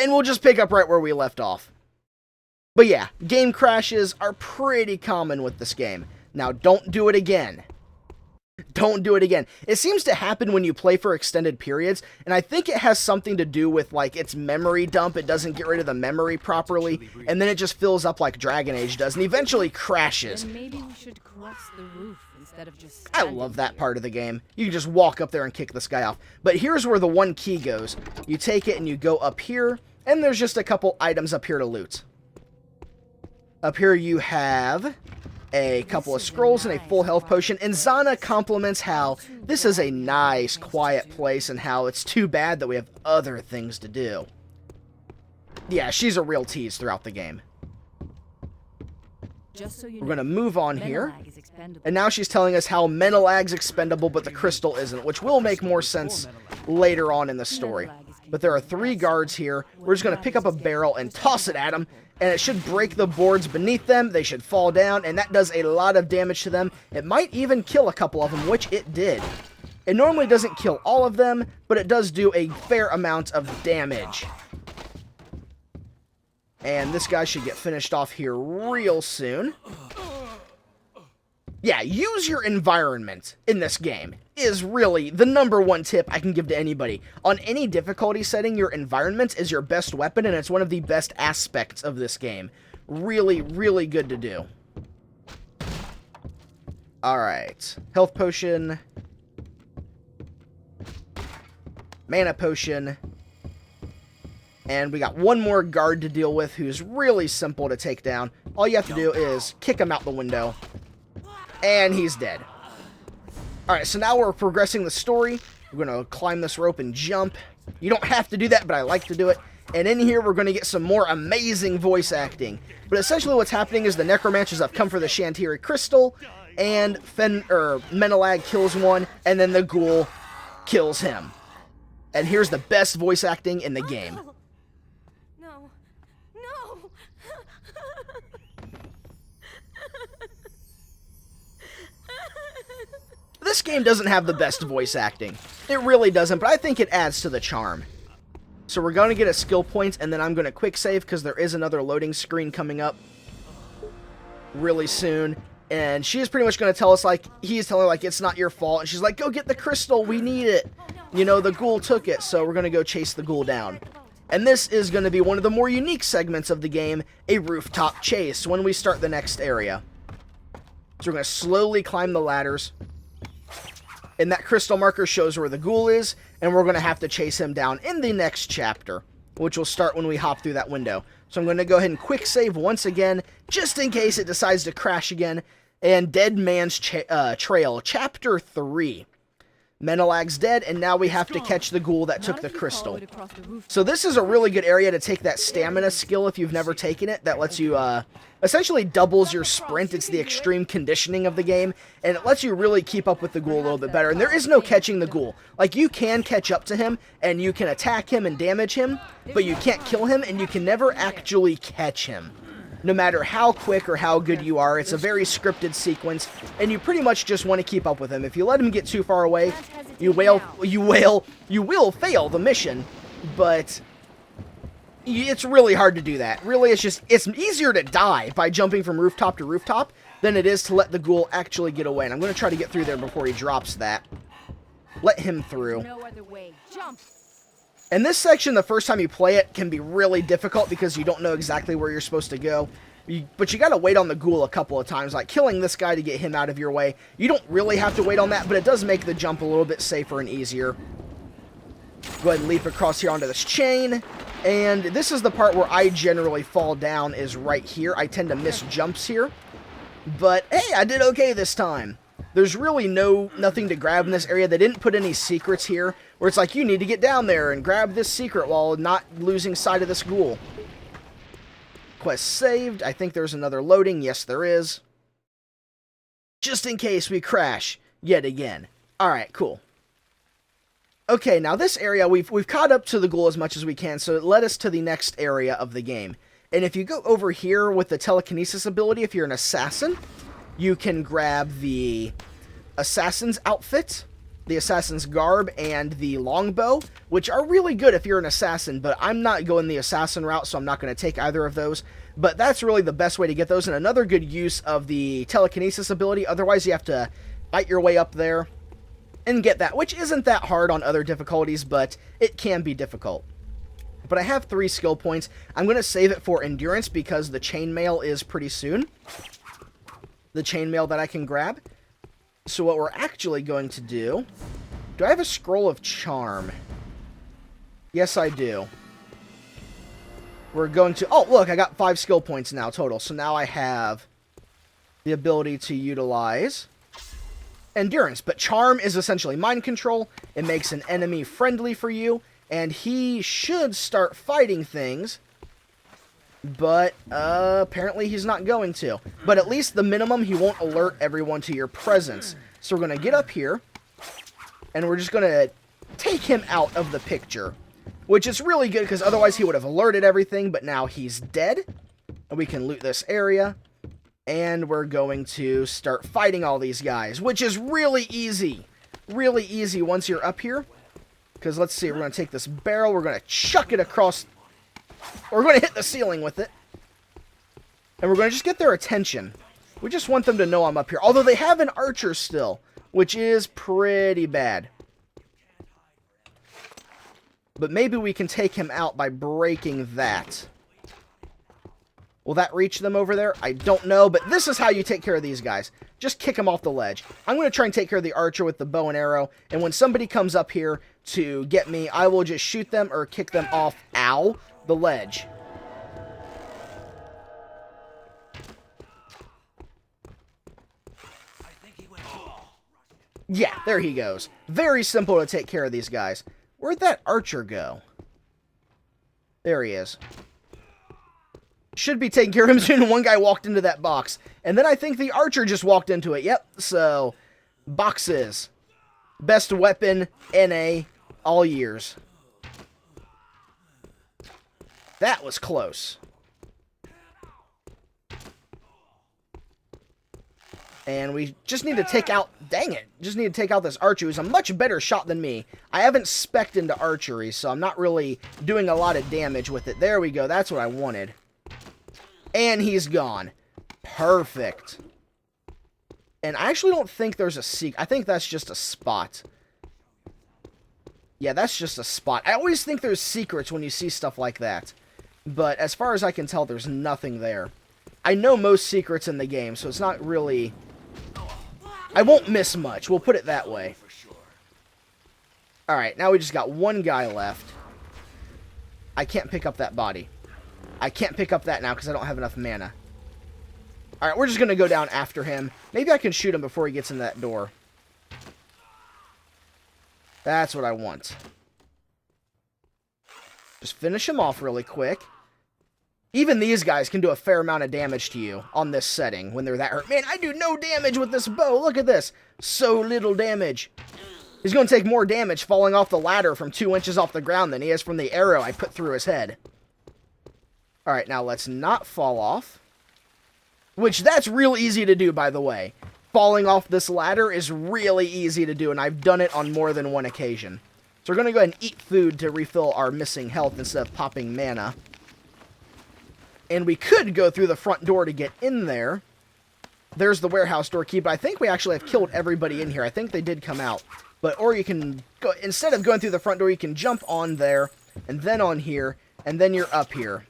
And we'll just pick up right where we left off. But yeah, game crashes are pretty common with this game. Now, don't do it again. Don't do it again. It seems to happen when you play for extended periods, and I think it has something to do with, like, its memory dump. It doesn't get rid of the memory properly, and then it just fills up like Dragon Age does, and eventually crashes. Then maybe we should cross the roof instead of just I love that part of the game. You can just walk up there and kick this guy off. But here's where the one key goes. You take it and you go up here, and there's just a couple items up here to loot. Up here you have a couple of scrolls and a full health potion, and Zana compliments how this is a nice, quiet place and how it's too bad that we have other things to do. Yeah, she's a real tease throughout the game. We're going to move on here, and now she's telling us how Menelag's expendable, but the crystal isn't, which will make more sense later on in the story. But there are 3 guards here. We're just going to pick up a barrel and toss it at them, and it should break the boards beneath them. They should fall down, and that does a lot of damage to them. It might even kill a couple of them, which it did. It normally doesn't kill all of them, but it does do a fair amount of damage. And this guy should get finished off here real soon. Yeah, use your environment in this game is really the #1 tip I can give to anybody. On any difficulty setting, your environment is your best weapon, and it's one of the best aspects of this game. Really, really good to do. Alright. Health potion. Mana potion. And we got one more guard to deal with who's really simple to take down. All you have to do is kick him out the window. And he's dead. Alright, so now we're progressing the story. We're going to climb this rope and jump. You don't have to do that, but I like to do it. And in here, we're going to get some more amazing voice acting. But essentially what's happening is the Necromancers have come for the Shantiri Crystal, and Menelag kills one, and then the ghoul kills him. And here's the best voice acting in the game. No. This game doesn't have the best voice acting. It really doesn't, but I think it adds to the charm. So we're going to get a skill point, and then I'm going to quick save because there is another loading screen coming up really soon. And she is pretty much going to tell us, like, he's telling her, like, it's not your fault. And she's like, go get the crystal, we need it. You know, the ghoul took it, so we're going to go chase the ghoul down. And this is going to be one of the more unique segments of the game, a rooftop chase, when we start the next area. So we're going to slowly climb the ladders. And that crystal marker shows where the ghoul is, and we're going to have to chase him down in the next chapter, which will start when we hop through that window. So I'm going to go ahead and quick save once again, just in case it decides to crash again. And Dead Man's Trail, Chapter 3. Menelag's dead, and now we have to catch the ghoul that took the crystal. So this is a really good area to take that stamina skill if you've never taken it. That lets you, essentially doubles your sprint. It's the extreme conditioning of the game, and it lets you really keep up with the ghoul a little bit better. And there is no catching the ghoul. Like, you can catch up to him, and you can attack him and damage him, but you can't kill him, and you can never actually catch him. No matter how quick or how good you are, it's a very scripted sequence, and you pretty much just want to keep up with him. If you let him get too far away, you will fail the mission, but it's really hard to do that. Really, it's easier to die by jumping from rooftop to rooftop than it is to let the ghoul actually get away. And I'm going to try to get through there before he drops that. Let him through. No other way. Jump. And this section, the first time you play it, can be really difficult because you don't know exactly where you're supposed to go. But you gotta wait on the ghoul a couple of times, like killing this guy to get him out of your way. You don't really have to wait on that, but it does make the jump a little bit safer and easier. Go ahead and leap across here onto this chain. And this is the part where I generally fall down, is right here. I tend to miss jumps here. But, hey, I did okay this time. There's really nothing to grab in this area. They didn't put any secrets here, where it's like, you need to get down there and grab this secret while not losing sight of this ghoul. Quest saved. I think there's another loading. Yes, there is. Just in case we crash yet again. Alright, cool. Okay, now this area, we've caught up to the ghoul as much as we can, so it led us to the next area of the game. And if you go over here with the telekinesis ability, if you're an assassin, you can grab the assassin's outfit, the assassin's garb and the longbow, which are really good if you're an assassin, but I'm not going the assassin route, so I'm not going to take either of those. But that's really the best way to get those, and another good use of the telekinesis ability. Otherwise, you have to fight your way up there and get that, which isn't that hard on other difficulties, but it can be difficult. But I have 3 skill points. I'm going to save it for endurance because the chainmail is pretty soon. The chainmail that I can grab. So what we're actually going to do... Do I have a scroll of charm? Yes, I do. We're going to... Oh, look, I got 5 skill points now total. So now I have the ability to utilize endurance. But charm is essentially mind control. It makes an enemy friendly for you. And he should start fighting things. But apparently he's not going to. But at least the minimum, he won't alert everyone to your presence. So we're going to get up here. And we're just going to take him out of the picture. Which is really good because otherwise he would have alerted everything. But now he's dead. And we can loot this area. And we're going to start fighting all these guys. Which is really easy. Really easy once you're up here. Because let's see, we're going to take this barrel, we're going to chuck it across, we're going to hit the ceiling with it. And we're going to just get their attention. We just want them to know I'm up here. Although they have an archer still, which is pretty bad. But maybe we can take him out by breaking that. Will that reach them over there? I don't know, but this is how you take care of these guys. Just kick them off the ledge. I'm going to try and take care of the archer with the bow and arrow, and when somebody comes up here to get me, I will just shoot them or kick them off, ow, the ledge. Yeah, there he goes. Very simple to take care of these guys. Where'd that archer go? There he is. Should be taking care of him soon. One guy walked into that box. And then I think the archer just walked into it. Yep, so boxes. Best weapon NA all years. That was close. And we just need to take out... Dang it. Just need to take out this archer who's a much better shot than me. I haven't spec'd into archery, so I'm not really doing a lot of damage with it. There we go. That's what I wanted. And he's gone. Perfect. And I actually don't think there's a secret. I think that's just a spot. Yeah, that's just a spot. I always think there's secrets when you see stuff like that. But as far as I can tell, there's nothing there. I know most secrets in the game, so it's not really... I won't miss much. We'll put it that way. Alright, now we just got one guy left. I can't pick up that body. I can't pick up that now because I don't have enough mana. Alright, we're just going to go down after him. Maybe I can shoot him before he gets in that door. That's what I want. Just finish him off really quick. Even these guys can do a fair amount of damage to you on this setting when they're that hurt. Man, I do no damage with this bow. Look at this. So little damage. He's going to take more damage falling off the ladder from 2 inches off the ground than he is from the arrow I put through his head. Alright, now let's not fall off. Which, that's real easy to do, by the way. Falling off this ladder is really easy to do, and I've done it on more than one occasion. So we're going to go ahead and eat food to refill our missing health instead of popping mana. And we could go through the front door to get in there. There's the warehouse door key, but I think we actually have killed everybody in here. I think they did come out. Or you can, go instead of going through the front door, you can jump on there, and then on here, and then you're up here.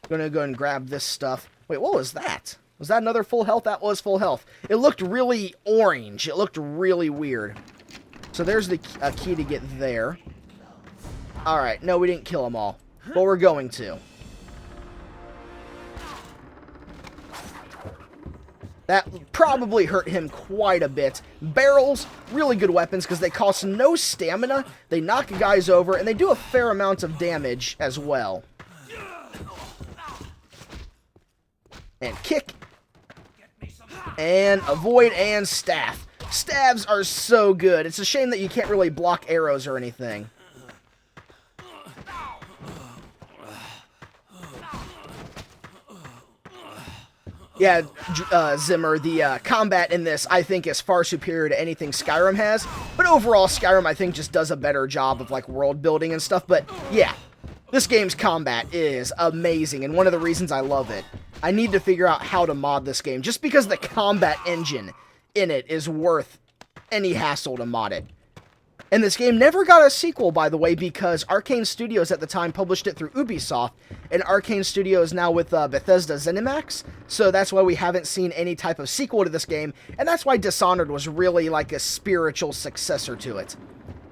Gonna go and grab this stuff. Wait, what was that? Was that another full health? That was full health. It looked really orange. It looked really weird. So there's the key to get there. Alright, no, we didn't kill them all. But we're going to. That probably hurt him quite a bit. Barrels, really good weapons because they cost no stamina. They knock guys over, and they do a fair amount of damage as well. And kick. And avoid and staff. Stabs are so good. It's a shame that you can't really block arrows or anything. Yeah, Zimmer, the combat in this, I think, is far superior to anything Skyrim has. But overall, Skyrim, I think, just does a better job of, like, world building and stuff. But, yeah, this game's combat is amazing, and one of the reasons I love it. I need to figure out how to mod this game, just because the combat engine in it is worth any hassle to mod it. And this game never got a sequel, by the way, because Arcane Studios at the time published it through Ubisoft, and Arcane Studios now with Bethesda ZeniMax, so that's why we haven't seen any type of sequel to this game, and that's why Dishonored was really like a spiritual successor to it.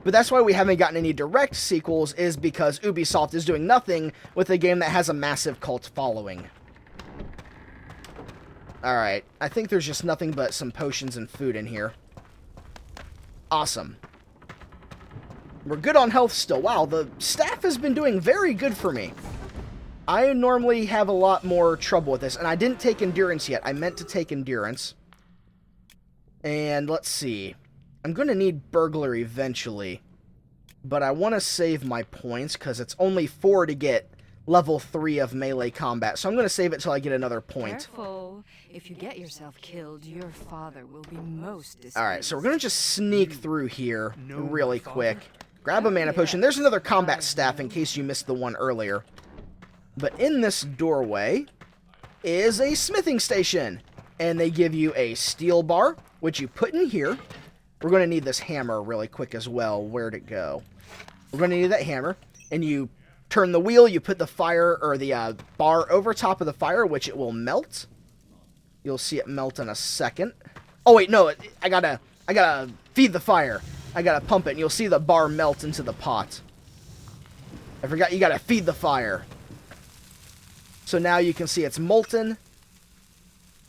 But that's why we haven't gotten any direct sequels, is because Ubisoft is doing nothing with a game that has a massive cult following. Alright, I think there's just nothing but some potions and food in here. Awesome. We're good on health still. Wow, the staff has been doing very good for me. I normally have a lot more trouble with this, and I didn't take endurance yet. I meant to take endurance. And let's see. I'm going to need burglar eventually, but I want to save my points because it's only 4 to get level 3 of melee combat, so I'm going to save it till I get another point. Careful. If you get yourself killed, your father will be most displeased. Alright, so we're going to just sneak through here really quick. Grab a mana potion. There's another combat staff in case you missed the one earlier. But in this doorway is a smithing station. And they give you a steel bar, which you put in here. We're going to need this hammer really quick as well. Where'd it go? We're going to need that hammer. And you turn the wheel, you put the fire, or the bar over top of the fire, which it will melt. You'll see it melt in a second. Oh, wait, no. I gotta feed the fire. I gotta pump it, and you'll see the bar melt into the pot. I forgot you gotta feed the fire. So now you can see it's molten.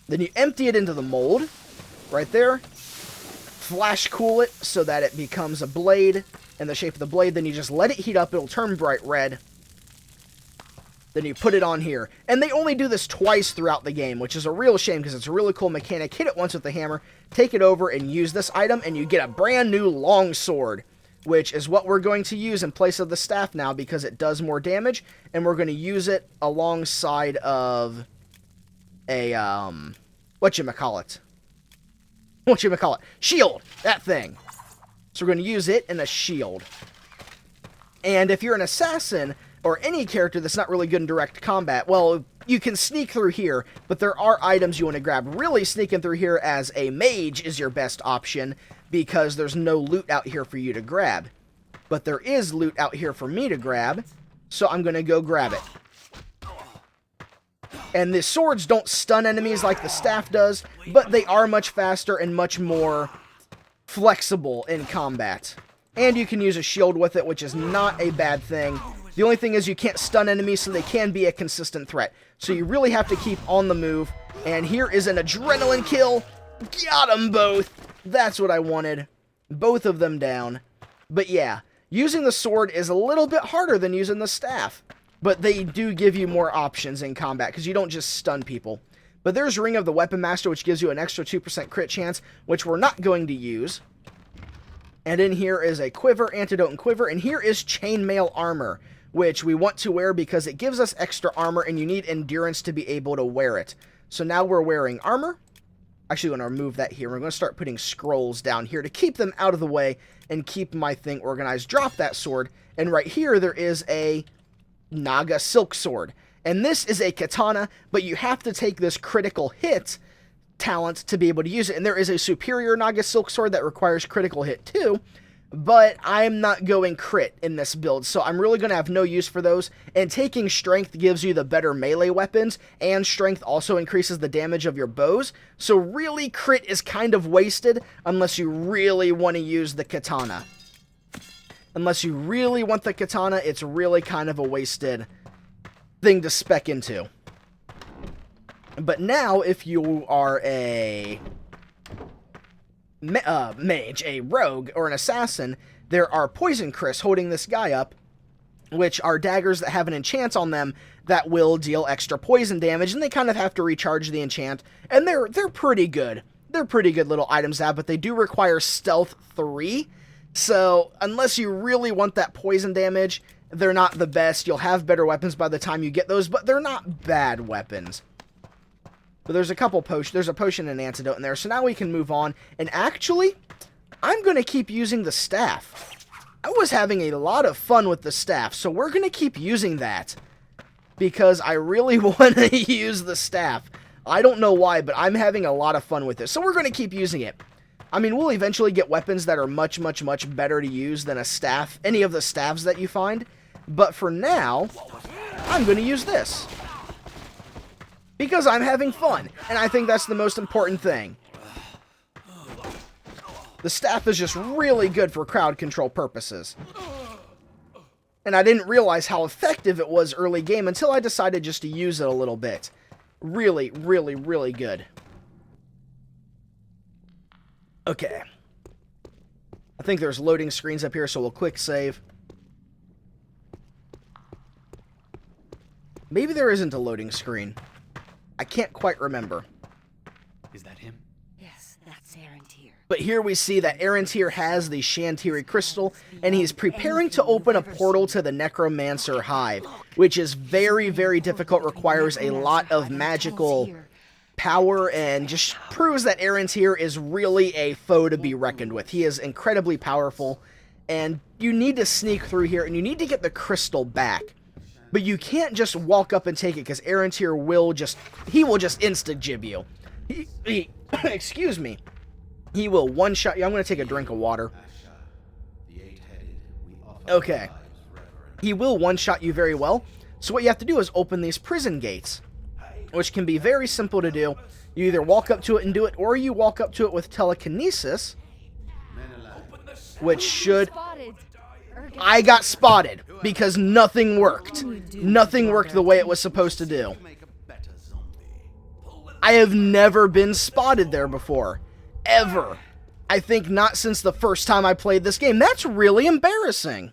Then you empty it into the mold, right there. Flash cool it so that it becomes a blade in the shape of the blade. Then you just let it heat up, it'll turn bright red. Then you put it on here. And they only do this twice throughout the game, which is a real shame because it's a really cool mechanic. Hit it once with the hammer, take it over, and use this item, and you get a brand new longsword, which is what we're going to use in place of the staff now because it does more damage, and we're going to use it alongside of a, whatchamacallit? Shield! That thing! So we're going to use it in a shield. And if you're an assassin, or any character that's not really good in direct combat, well, you can sneak through here, but there are items you want to grab. Really sneaking through here as a mage is your best option, because there's no loot out here for you to grab. But there is loot out here for me to grab, so I'm going to go grab it. And the swords don't stun enemies like the staff does, but they are much faster and much more flexible in combat. And you can use a shield with it, which is not a bad thing. The only thing is you can't stun enemies, so they can be a consistent threat. So you really have to keep on the move. And here is an adrenaline kill. Got them both. That's what I wanted. Both of them down. But yeah, using the sword is a little bit harder than using the staff. But they do give you more options in combat, because you don't just stun people. But there's Ring of the Weapon Master, which gives you an extra 2% crit chance, which we're not going to use. And in here is a quiver, antidote and quiver. And here is chainmail armor, which we want to wear because it gives us extra armor, and you need endurance to be able to wear it. So now we're wearing armor. Actually, I'm going to remove that here. We're going to start putting scrolls down here to keep them out of the way and keep my thing organized. Drop that sword. And right here, there is a Naga silk sword. And this is a katana, but you have to take this critical hit talent to be able to use it. And there is a superior Naga silk sword that requires critical hit too. But I'm not going crit in this build, so I'm really going to have no use for those. And taking strength gives you the better melee weapons, and strength also increases the damage of your bows. So really, crit is kind of wasted unless you really want to use the katana. Unless you really want the katana, it's really kind of a wasted thing to spec into. But now, if you are a mage, a rogue, or an assassin, there are Poison Chris holding this guy up, which are daggers that have an enchant on them that will deal extra poison damage, and they kind of have to recharge the enchant, and they're pretty good. They're pretty good little items to have, but they do require Stealth 3, so unless you really want that poison damage, they're not the best. You'll have better weapons by the time you get those, but they're not bad weapons. But there's a couple potions. There's a potion and antidote in there. So now we can move on. And actually, I'm going to keep using the staff. I was having a lot of fun with the staff. So we're going to keep using that. Because I really want to use the staff. I don't know why, but I'm having a lot of fun with this. So we're going to keep using it. I mean, we'll eventually get weapons that are much, much, much better to use than a staff. Any of the staffs that you find. But for now, I'm going to use this. Because I'm having fun. And I think that's the most important thing. The staff is just really good for crowd control purposes. And I didn't realize how effective it was early game until I decided just to use it a little bit. Really, really, really good. Okay. I think there's loading screens up here, so we'll quick save. Maybe there isn't a loading screen. I can't quite remember. Is that him? Yes, that's Arantir. But here we see that Arantir has the Shantiri crystal, and he's preparing to open a portal to the Necromancer Hive, which is very, very difficult, requires a lot of magical power, and just proves that Arantir is really a foe to be reckoned with. He is incredibly powerful, and you need to sneak through here, and you need to get the crystal back. But you can't just walk up and take it, because Arantir will just insta-jib you. Excuse me. He will one-shot you. I'm going to take a drink of water. Okay. He will one-shot you very well. So what you have to do is open these prison gates, which can be very simple to do. You either walk up to it and do it, or you walk up to it with telekinesis, which should... I got spotted because nothing worked. Nothing worked the way it was supposed to do. I have never been spotted there before. Ever. I think not since the first time I played this game. That's really embarrassing.